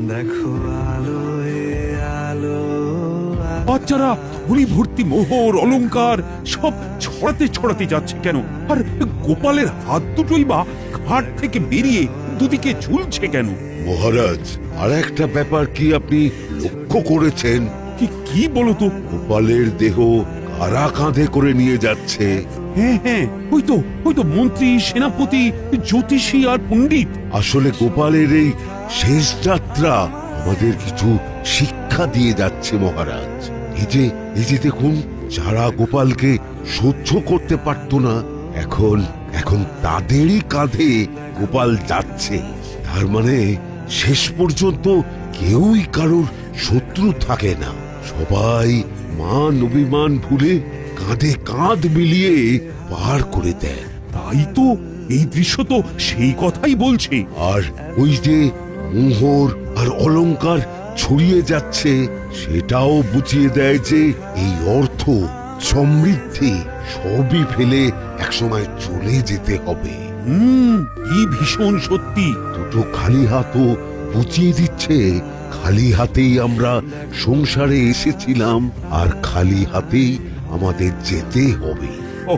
দেখো আলোয় আলো বাচ্চারা ধনী ভর্তি মোহর অলংকার সব ছড়াতে ছড়াতে যাচ্ছে কেন? আর গোপালের হাত দুটোই বা ঘাট থেকে বেরিয়ে দুদিকে ঝুলছে কেন? মহারাজ, আর একটা ব্যাপার কি আপনি লক্ষ্য করেছেন? কি কি বলো তো? গোপালের দেহ কারা কাঁধে করে নিয়ে যাচ্ছে? হ্যাঁ হ্যাঁ, ওই তো মন্ত্রী, সেনাপতি, জ্যোতিষী আর পণ্ডিত। আসলে গোপালের এই শেষ যাত্রা আমাদের কিছু শিক্ষা দিয়ে যাচ্ছে মহারাজ। এই যে দেখুন, যারা গোপালকে সহ্য করতে পারত না, এখন তাদেরই কাঁধে গোপাল যাচ্ছে। তার মানে শেষ পর্যন্ত কেউই কারোর শত্রু থাকে না, সবাই মান অভিমান ভুলে কাঁধে কাঁধ মিলিয়ে পার করে দেয়। তাই তো, এই দৃশ্য তো সেই কথাই বলছে। আর ওই যে মোহর আর অলংকার ছড়িয়ে যাচ্ছে, সেটাও বুঝিয়ে দেয় যে এই অর্থ, সমৃদ্ধি সবই ফেলে একসময় চলে যেতে হবে। কি ভীষণ সত্যি। দুটো খালি হাতও বুঝিয়ে দিচ্ছে, খালি হাতেই আমরা সংসারে এসেছিলাম আর খালি হাতেই আমাদের যেতে হবে। ও